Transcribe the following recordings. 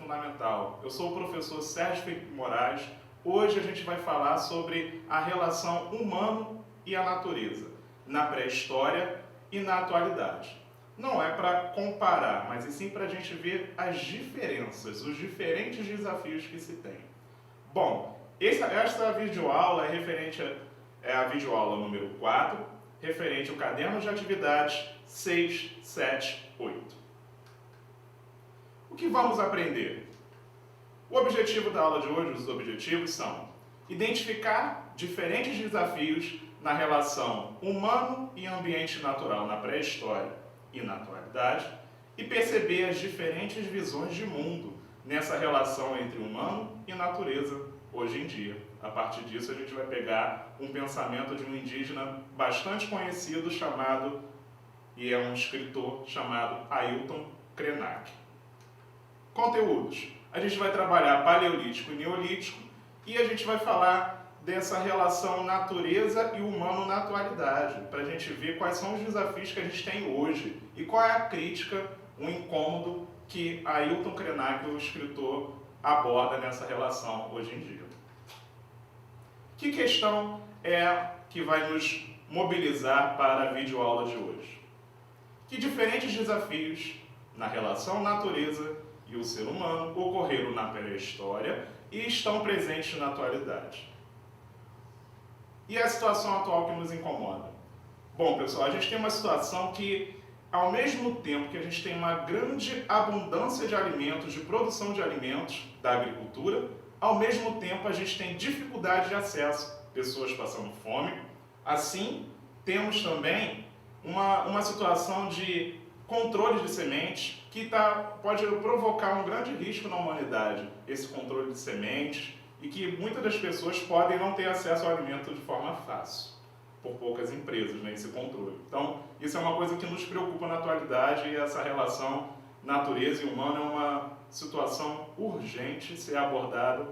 fundamental. Eu sou o professor Sérgio Felipe Moraes. Hoje a gente vai falar sobre a relação humano e a natureza, na pré-história e na atualidade. Não é para comparar, mas e sim para a gente ver as diferenças, os diferentes desafios que se tem. Bom, esta videoaula é referente a videoaula número 4, referente ao caderno de atividades 6, 7, 8. O que vamos aprender? O objetivo da aula de hoje, os objetivos são identificar diferentes desafios na relação humano e ambiente natural na pré-história e na atualidade e perceber as diferentes visões de mundo nessa relação entre humano e natureza hoje em dia. A partir disso a gente vai pegar um pensamento de um indígena bastante conhecido e é um escritor chamado Ailton Krenak. Conteúdos. A gente vai trabalhar paleolítico e neolítico e a gente vai falar dessa relação natureza e humano na atualidade, para a gente ver quais são os desafios que a gente tem hoje e qual é a crítica, o incômodo que Ailton Krenak, o escritor, aborda nessa relação hoje em dia. Que questão é que vai nos mobilizar para a videoaula de hoje? Que diferentes desafios na relação natureza e o ser humano ocorreram na pré-história e estão presentes na atualidade? E a situação atual que nos incomoda? Bom, pessoal, a gente tem uma situação que, ao mesmo tempo que a gente tem uma grande abundância de alimentos, de produção de alimentos da agricultura, ao mesmo tempo a gente tem dificuldade de acesso, pessoas passando fome. Assim, temos também uma situação de controle de sementes que pode provocar um grande risco na humanidade, esse controle de sementes, e que muitas das pessoas podem não ter acesso ao alimento de forma fácil, por poucas empresas, esse controle. Então, isso é uma coisa que nos preocupa na atualidade e essa relação natureza e humano é uma situação urgente ser abordada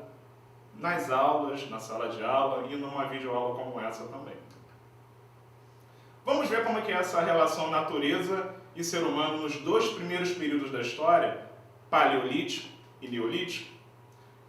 nas aulas, na sala de aula e numa videoaula como essa também. Vamos ver como é essa relação natureza e ser humano nos dois primeiros períodos da história, paleolítico e neolítico.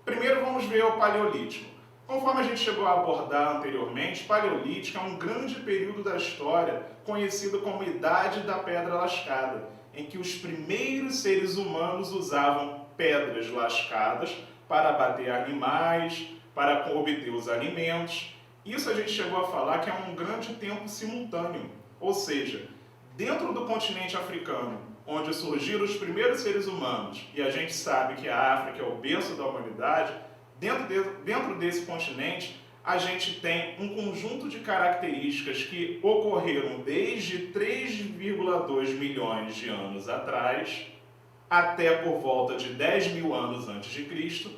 Primeiro vamos ver o paleolítico. Conforme a gente chegou a abordar anteriormente, paleolítico é um grande período da história conhecido como Idade da Pedra Lascada, em que os primeiros seres humanos usavam pedras lascadas para abater animais, para obter os alimentos. Isso a gente chegou a falar que é um grande tempo simultâneo, ou seja, dentro do continente africano, onde surgiram os primeiros seres humanos, e a gente sabe que a África é o berço da humanidade, dentro desse continente, a gente tem um conjunto de características que ocorreram desde 3,2 milhões de anos atrás, até por volta de 10 mil anos antes de Cristo,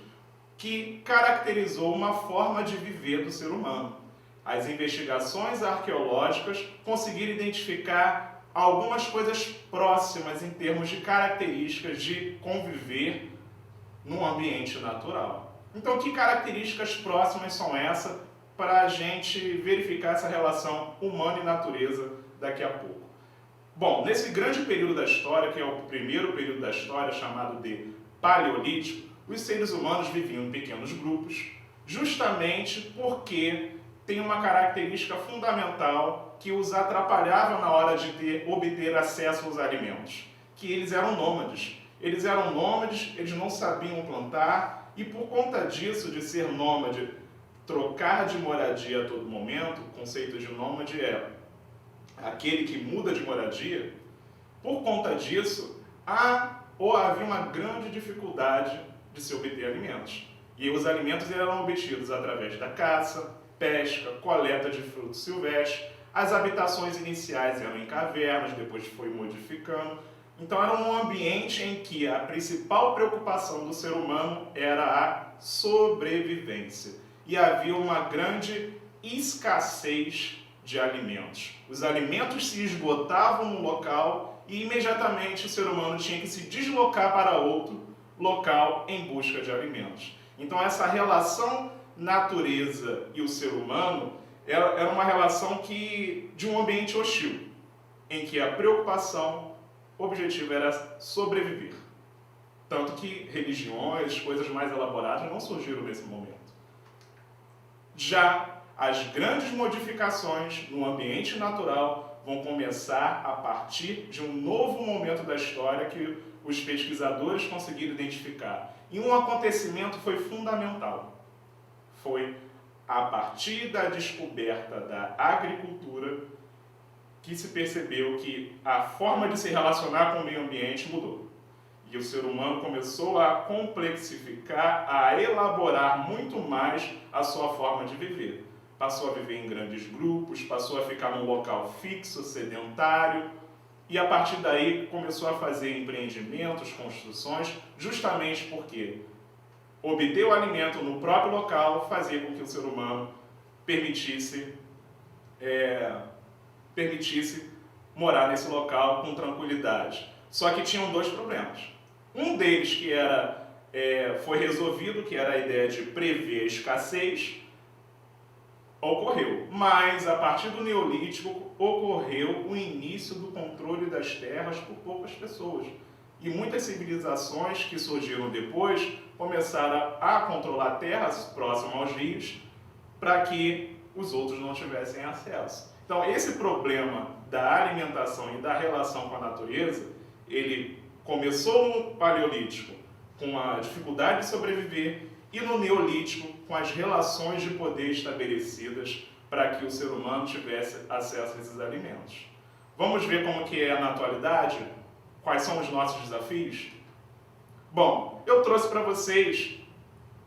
que caracterizou uma forma de viver do ser humano. As investigações arqueológicas conseguiram identificar algumas coisas próximas em termos de características de conviver num ambiente natural. Então, que características próximas são essas para a gente verificar essa relação humano e natureza daqui a pouco? Bom, nesse grande período da história, que é o primeiro período da história, chamado de Paleolítico, os seres humanos viviam em pequenos grupos, justamente porque tem uma característica fundamental que os atrapalhava na hora de obter acesso aos alimentos, que eles eram nômades. Eles eram nômades, eles não sabiam plantar, e por conta disso, de ser nômade, trocar de moradia a todo momento, o conceito de nômade é aquele que muda de moradia, por conta disso, havia uma grande dificuldade de se obter alimentos. E os alimentos eram obtidos através da caça, pesca, coleta de frutos silvestres. As habitações iniciais eram em cavernas, depois foi modificando. Então era um ambiente em que a principal preocupação do ser humano era a sobrevivência. E havia uma grande escassez de alimentos. Os alimentos se esgotavam no local e imediatamente o ser humano tinha que se deslocar para outro local em busca de alimentos. Então essa relação natureza e o ser humano era uma relação de um ambiente hostil, em que a preocupação, o objetivo era sobreviver. Tanto que religiões, coisas mais elaboradas não surgiram nesse momento. Já as grandes modificações no ambiente natural vão começar a partir de um novo momento da história que os pesquisadores conseguiram identificar. E um acontecimento foi fundamental. Foi a partir da descoberta da agricultura que se percebeu que a forma de se relacionar com o meio ambiente mudou. E o ser humano começou a complexificar, a elaborar muito mais a sua forma de viver. Passou a viver em grandes grupos, passou a ficar num local fixo, sedentário, e a partir daí começou a fazer empreendimentos, construções, justamente porque obter o alimento no próprio local fazia com que o ser humano permitisse morar nesse local com tranquilidade. Só que tinham dois problemas. Um deles que foi resolvido, que era a ideia de prever a escassez, ocorreu. Mas, a partir do Neolítico, ocorreu o início do controle das terras por poucas pessoas. E muitas civilizações que surgiram depois começaram a controlar terras próximas aos rios para que os outros não tivessem acesso. Então, esse problema da alimentação e da relação com a natureza, ele começou no Paleolítico com a dificuldade de sobreviver e no Neolítico com as relações de poder estabelecidas para que o ser humano tivesse acesso a esses alimentos. Vamos ver como que é na atualidade? Quais são os nossos desafios? Bom, eu trouxe para vocês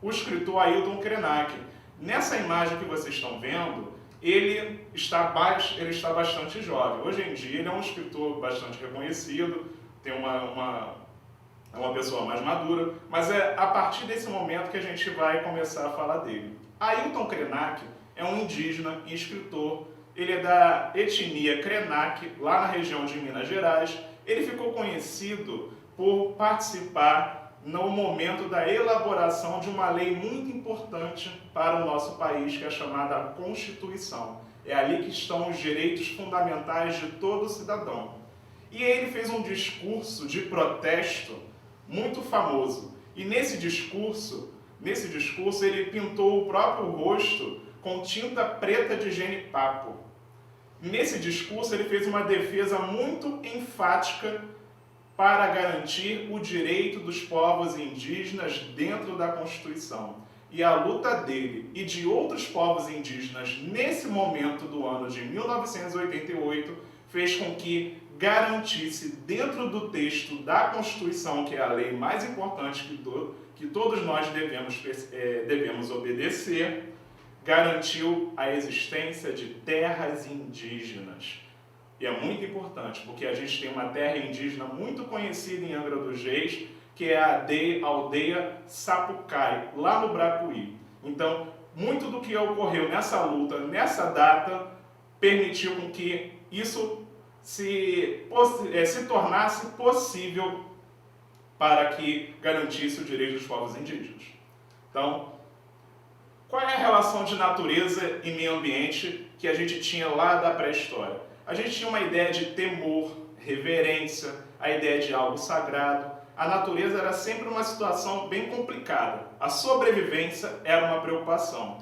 o escritor Ailton Krenak. Nessa imagem que vocês estão vendo, ele está bastante jovem. Hoje em dia ele é um escritor bastante reconhecido, tem uma pessoa mais madura, mas é a partir desse momento que a gente vai começar a falar dele. Ailton Krenak é um indígena e escritor, ele é da etnia Krenak, lá na região de Minas Gerais. Ele ficou conhecido por participar no momento da elaboração de uma lei muito importante para o nosso país, que é chamada Constituição. É ali que estão os direitos fundamentais de todo cidadão. E ele fez um discurso de protesto muito famoso. E nesse discurso ele pintou o próprio rosto com tinta preta de genipapo. Nesse discurso ele fez uma defesa muito enfática para garantir o direito dos povos indígenas dentro da Constituição. E a luta dele e de outros povos indígenas nesse momento do ano de 1988 fez com que garantisse dentro do texto da Constituição, que é a lei mais importante que todos nós devemos obedecer, garantiu a existência de terras indígenas. E é muito importante, porque a gente tem uma terra indígena muito conhecida em Angra dos Reis, que é a aldeia Sapucai, lá no Bracuí. Então, muito do que ocorreu nessa luta, nessa data, permitiu com que isso se tornasse possível para que garantisse o direito dos povos indígenas. Então, qual é a relação de natureza e meio ambiente que a gente tinha lá da pré-história? A gente tinha uma ideia de temor, reverência, a ideia de algo sagrado. A natureza era sempre uma situação bem complicada. A sobrevivência era uma preocupação.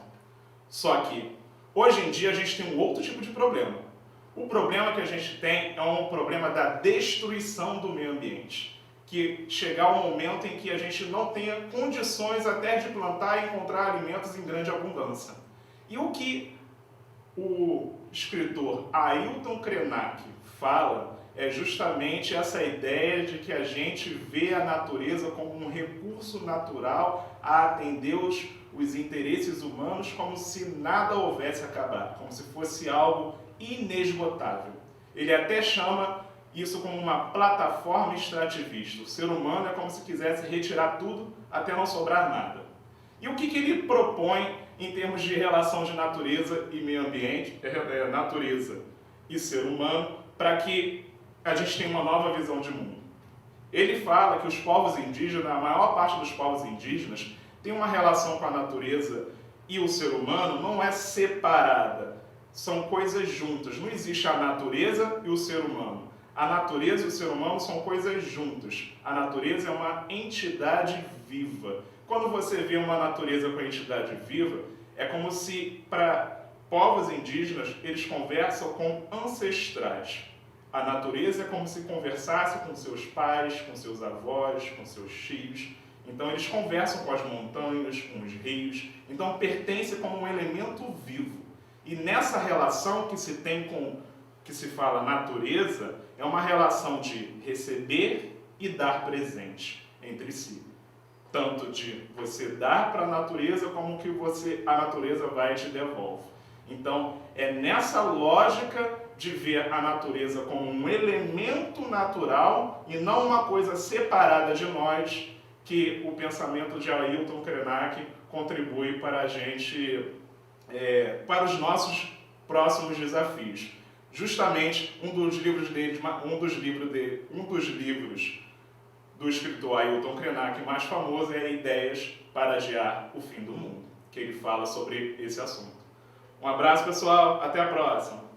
Só que, hoje em dia, a gente tem um outro tipo de problema. O problema que a gente tem é um problema da destruição do meio ambiente. Que chegar um momento em que a gente não tenha condições até de plantar e encontrar alimentos em grande abundância. E o que o escritor Ailton Krenak fala é justamente essa ideia de que a gente vê a natureza como um recurso natural a atender os interesses humanos como se nada houvesse acabado, como se fosse algo inesgotável. Ele até chama isso como uma plataforma extrativista. O ser humano é como se quisesse retirar tudo até não sobrar nada. E o que ele propõe em termos de relação de natureza e meio ambiente, natureza e ser humano, para que a gente tenha uma nova visão de mundo? Ele fala que os povos indígenas, a maior parte dos povos indígenas, tem uma relação com a natureza e o ser humano não é separada. São coisas juntas. Não existe a natureza e o ser humano. A natureza e o ser humano são coisas juntas. A natureza é uma entidade viva. Quando você vê uma natureza com entidade viva, é como se, para povos indígenas, eles conversam com ancestrais. A natureza é como se conversasse com seus pais, com seus avós, com seus tios. Então eles conversam com as montanhas, com os rios. Então pertence como um elemento vivo. E nessa relação que se tem com, que se fala natureza, é uma relação de receber e dar presente entre si. Tanto de você dar para a natureza, como que a natureza vai e te devolve. Então, é nessa lógica de ver a natureza como um elemento natural e não uma coisa separada de nós, que o pensamento de Ailton Krenak contribui para a gente, para os nossos próximos desafios. Justamente um dos livros do escritor Ailton Krenak mais famoso é Ideias para Adiar o Fim do Mundo, que ele fala sobre esse assunto. Um abraço, pessoal, até a próxima!